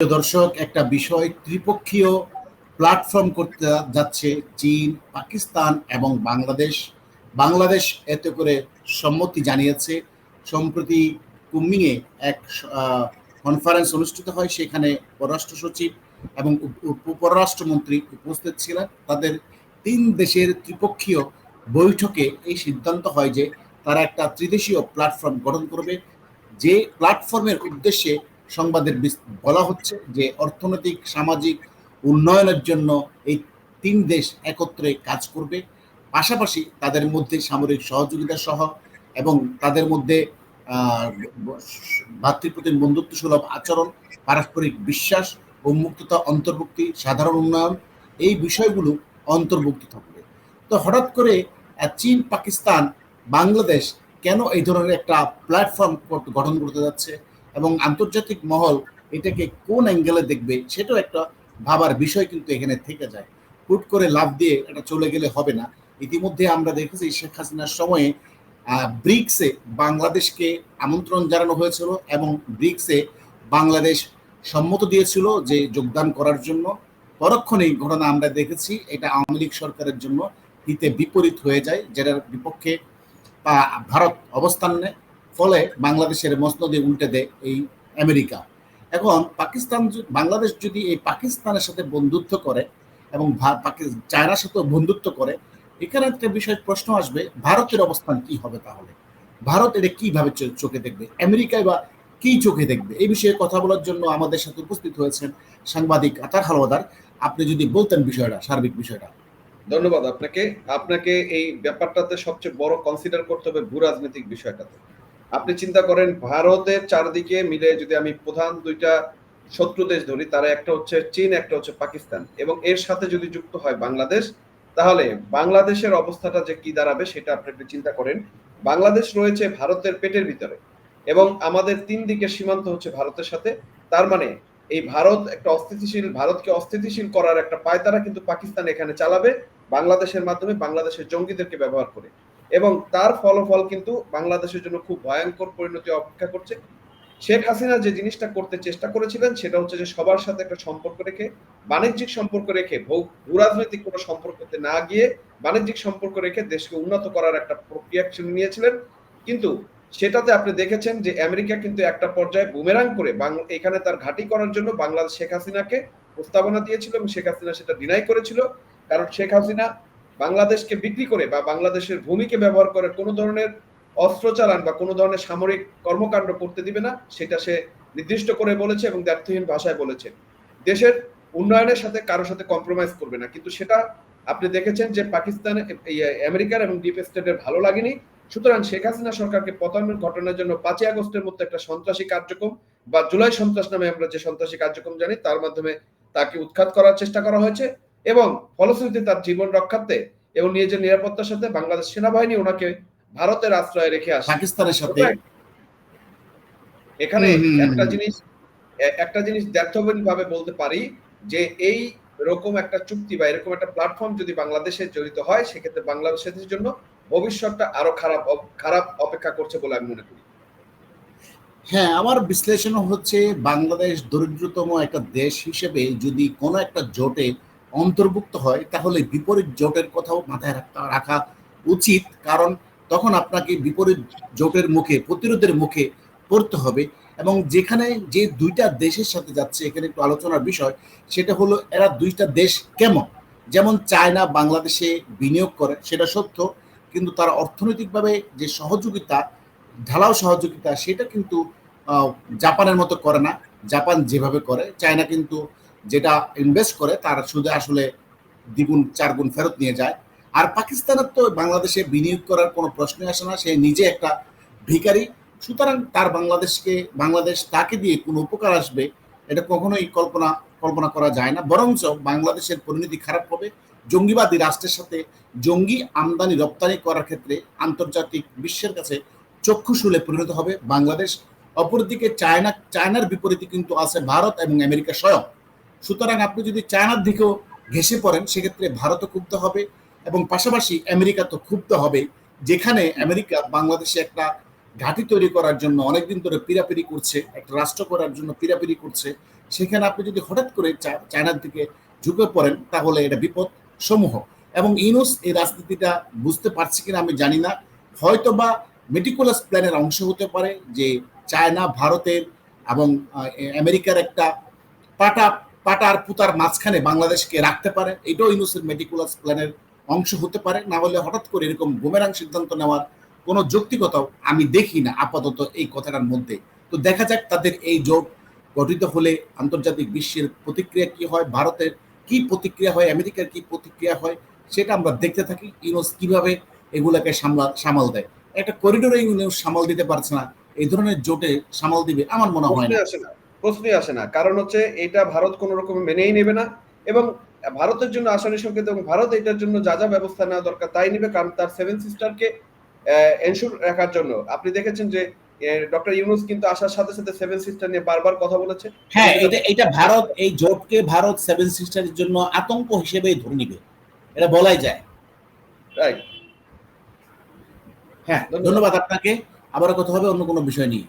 প্রিয় দর্শক, একটা বিষয় ত্রিপক্ষীয় প্ল্যাটফর্ম করতে যাচ্ছে চীন, পাকিস্তান এবং বাংলাদেশ। বাংলাদেশ এতে করে সম্মতি জানিয়েছে। সম্প্রতি কুমিংয়ে এক কনফারেন্স অনুষ্ঠিত হয়, সেখানে পররাষ্ট্র সচিব এবং উপপররাষ্ট্রমন্ত্রী উপস্থিত ছিলেন। তাদের তিন দেশের ত্রিপক্ষীয় বৈঠকে এই সিদ্ধান্ত হয় যে তারা একটা ত্রিদেশীয় প্ল্যাটফর্ম গঠন করবে, যে প্ল্যাটফর্মের উদ্দেশ্যে সংবাদের বলা হচ্ছে যে অর্থনৈতিক সামাজিক উন্নয়নের জন্য এই তিন দেশ একত্রে কাজ করবে। পাশাপাশি তাদের মধ্যে সামরিক সহযোগিতা সহ এবং তাদের মধ্যে ভাতৃপ্রতিম বন্ধুত্বসুলভ আচরণ, পারস্পরিক বিশ্বাস, উন্মুক্ততা, অন্তর্ভুক্তি, সাধারণ উন্নয়ন, এই বিষয়গুলো অন্তর্ভুক্ত থাকবে। তো হঠাৎ করে চীন, পাকিস্তান, বাংলাদেশ কেন এই ধরনের একটা প্ল্যাটফর্ম গঠন করতে যাচ্ছে এবং আন্তর্জাতিক মহল এটাকে কোন অ্যাঙ্গেলে দেখবে, সেটাও একটা ভাবার বিষয় কিন্তু এখানে থেকে যায়। হুট করে লাভ দিয়ে এটা চলে গেলে হবে না। ইতিমধ্যে আমরা দেখেছি শেখ হাসিনার সময়ে ব্রিক্সে বাংলাদেশকে আমন্ত্রণ জানানো হয়েছিল এবং ব্রিক্সে বাংলাদেশ সম্মত দিয়েছিল যে যোগদান করার জন্য। পরক্ষণেই ঘটনা আমরা দেখেছি এটা আওয়ামী লীগ সরকারের জন্য হিতে বিপরীত হয়ে যায়, যেটার বিপক্ষে ভারত অবস্থান নেয়। ফলে বাংলাদেশের মসনদে উল্টে দেয় এই আমেরিকা। এখন পাকিস্তান, বাংলাদেশ যদি এই পাকিস্তানের সাথে বন্ধুত্ব করে এবং চায়নার সাথে বন্ধুত্ব করে, এখানে একটা বিষয় প্রশ্ন আসবে, ভারতের অবস্থান কি হবে তাহলে? ভারত এটা কিভাবে চোখে দেখবে, আমেরিকায় বা কি চোখে দেখবে? এই বিষয়ে কথা বলার জন্য আমাদের সাথে উপস্থিত হয়েছেন সাংবাদিক আতার হালওয়াদার। আপনি যদি বলতেন বিষয়টা, সার্বিক বিষয়টা। ধন্যবাদ আপনাকে। আপনাকে এই ব্যাপারটাতে সবচেয়ে বড় কনসিডার করতে হবে ভূ রাজনৈতিক বিষয়টাতে। আপনি চিন্তা করেন ভারতের চারদিকে মিলে যদি আমি প্রধান দুইটা শত্রু দেশ ধরি, তারা একটা হচ্ছে চীন, একটা হচ্ছে পাকিস্তান, এবং এর সাথে যদি যুক্ত হয় বাংলাদেশ, তাহলে বাংলাদেশের অবস্থাটা যে কি দাঁড়াবে সেটা আপনি একটু চিন্তা করেন। বাংলাদেশ রয়েছে ভারতের পেটের ভিতরে এবং আমাদের তিন দিকের সীমান্ত হচ্ছে ভারতের সাথে। তার মানে এই ভারতকে অস্থিতিশীল করার একটা পায়তারা কিন্তু পাকিস্তান এখানে চালাবে বাংলাদেশের মাধ্যমে, বাংলাদেশের জঙ্গিদেরকে ব্যবহার করে, এবং তার ফলাফল কিন্তু বাংলাদেশের জন্য খুব ভয়ঙ্কর পরিণতি অপেক্ষা করছে। শেখ হাসিনা যে জিনিসটা করতে চেষ্টা করেছিলেন সেটা হচ্ছে যে সবার সাথে একটা সম্পর্ক রেখে, বাণিজ্যিক সম্পর্ক রেখে, ভূরাজনৈতিক কোনো সম্পর্কতে না গিয়ে বাণিজ্যিক সম্পর্ক রেখে দেশকে উন্নত করার একটা প্রক্রিয়া নিয়েছিলেন। কিন্তু সেটাতে আপনি দেখেছেন যে আমেরিকা কিন্তু একটা পর্যায়ে বুমেরাং করে এখানে তার ঘাঁটি করার জন্য বাংলাদেশ শেখ হাসিনাকে প্রস্তাবনা দিয়েছিল এবং শেখ হাসিনা সেটা ডিনাই করেছিল। কারণ শেখ হাসিনা বাংলাদেশকে বিক্রি করে বা বাংলাদেশের ভূমিকে ব্যবহার করে কোনো ধরনের অস্ত্র চালান বা কোনো ধরনের সামরিক কর্মকাণ্ড করতে দিবে না, সেটা সে নির্দিষ্ট করে বলেছে এবং দ্ব্যর্থহীন ভাষায় বলেছে। দেশের উন্নয়নের সাথে কারোর সাথে কম্প্রোমাইজ করবে না। কিন্তু সেটা আপনি দেখেছেন যে পাকিস্তানে, আমেরিকার এবং ডিপ স্টেটের ভালো লাগেনি। সুতরাং শেখ হাসিনা সরকারকে পতনের ঘটনার জন্য 5ই আগস্টের মতো একটা সন্ত্রাসী কার্যক্রম বা জুলাই সন্ত্রাস নামে আমরা যে সন্ত্রাসী কার্যক্রম জানি, তার মাধ্যমে তাকে উৎখাত করার চেষ্টা করা হয়েছে এবং ফলশ্রুতিতে তার জীবন রক্ষার্থে এবং নিজের নিরাপত্তার সাথে বাংলাদেশ সেনাবাহিনী ওনাকে ভারতের আশ্রয়ে রেখে আসে পাকিস্তানের সাথে। এখানে একটা জিনিস দ্ব্যর্থহীন ভাবে বলতে পারি যে এই রকম একটা চুক্তি বা এরকম একটা প্ল্যাটফর্ম যদি বাংলাদেশে জড়িত হয়, সেক্ষেত্রে বাংলাদেশের জন্য ভবিষ্যৎটা আরো খারাপ অপেক্ষা করছে বলে আমি মনে করি। হ্যাঁ, আমার বিশ্লেষণ হচ্ছে বাংলাদেশ দরিদ্রতম একটা দেশ হিসেবে যদি কোনো একটা জোটে অন্তর্ভুক্ত হয়, তাহলে বিপরীত জোটের কথাও মাথায় রাখা উচিত। কারণ তখন আপনাকে বিপরীত জোটের মুখে, প্রতিরোধের মুখে পড়তে হবে। এবং যেখানে যে দুইটা দেশের সাথে যাচ্ছে, এখানে একটু আলোচনার বিষয়, সেটা হলো এরা দুইটা দেশ কেমন। যেমন চায়না বাংলাদেশে বিনিয়োগ করে, সেটা সত্য, কিন্তু তার অর্থনৈতিকভাবে যে সহযোগিতা, ঢালাও সহযোগিতা, সেটা কিন্তু জাপানের মতো করে না। জাপান যেভাবে করে, চায়না কিন্তু যেটা ইনভেস্ট করে তার সুদে আসলে দ্বিগুণ চারগুণ ফেরত নিয়ে যায়। আর পাকিস্তানের তো বাংলাদেশে বিনিয়োগ করার কোনো প্রশ্নই আসে না, সে নিজে একটা ভিখারি। সুতরাং তার বাংলাদেশ তাকে দিয়ে কোনো উপকার আসবে এটা কখনোই কল্পনা করা যায় না। বরঞ্চ বাংলাদেশের পরিণতি খারাপ হবে। জঙ্গিবাদী রাষ্ট্রের সাথে জঙ্গি আমদানি রপ্তানি করার ক্ষেত্রে আন্তর্জাতিক বিশ্বের কাছে চক্ষুশূলে পরিণত হবে বাংলাদেশ। অপরদিকে চায়নার বিপরীতে কিন্তু আছে ভারত এবং আমেরিকা স্বয়ং। সুতরাং আপনি যদি চায়নার দিকেও ঘেঁষে পড়েন, সেক্ষেত্রে ভারতও ক্ষুব্ধ হবে এবং পাশাপাশি আমেরিকা তো ক্ষুব্ধ হবে, যেখানে আমেরিকা বাংলাদেশে একটা ঘাঁটি তৈরি করার জন্য অনেকদিন ধরে পিরাপিরি করছে, একটা রাষ্ট্র করার জন্য পিরাপিরি করছে। সেখানে আপনি যদি হঠাৎ করে চায়নার দিকে ঝুঁকে পড়েন তাহলে এটা বিপদ সমূহ। এবং ইউনূস এই রাজনীতিটা বুঝতে পারছে কিনা আমি জানি না, হয়তো বা মেটিকুলাস প্ল্যানের অংশ হতে পারে যে চায়না ভারতের এবং আমেরিকার একটা পাটা পাটা আর পুতার মাঝখানে বাংলাদেশকে রাখতে পারে, এটাও ইউনূসের মেটিকুলাস প্ল্যানের অংশ হতে পারে। না হলে হঠাৎ করে এরকম বুমেরাং সিদ্ধান্ত নেওয়ার কোনো যৌক্তিকতাও আমি দেখি না আপাতত এই কথাটার মধ্যে। তো দেখা যাক তাদের এই জোট গঠিত হলে আন্তর্জাতিক বিশ্বের প্রতিক্রিয়া কি হয়, ভারতের কি প্রতিক্রিয়া হয়, আমেরিকার কি প্রতিক্রিয়া হয়, সেটা আমরা দেখতে থাকি। ইউনূস কিভাবে এগুলাকে সামাল দেয়। একটা করিডোরে ইউনূস সামাল দিতে পারছে না, এই ধরনের জোটে সামাল দিবে আমার মনে হয় না। প্রশ্নই আসে না, কারণ হচ্ছে এটা ভারত কোনো রকম মেনেই নেবে না, এবং ভারতের জন্য আসানি সংকেত, এবং ভারত এটার জন্য যা যা ব্যবস্থা নেওয়া দরকার তাই নেবে, কারণ তার সেভেন সিস্টারকে এনশিওর রাখার জন্য। আপনি দেখেছেন যে ডক্টর ইউনূস কিন্তু আসার সাথে সাথে সেভেন সিস্টার নিয়ে বারবার কথা বলেছে। হ্যাঁ, এটা ভারত এই জোটকে ভারত সেভেন সিস্টারের জন্য আতঙ্ক হিসেবেই ধরে নিবে, এটা বলাই যায়। রাইট। হ্যাঁ, ধন্যবাদ আপনাকে। আবারও কথা হবে অন্য কোনো বিষয় নিয়ে।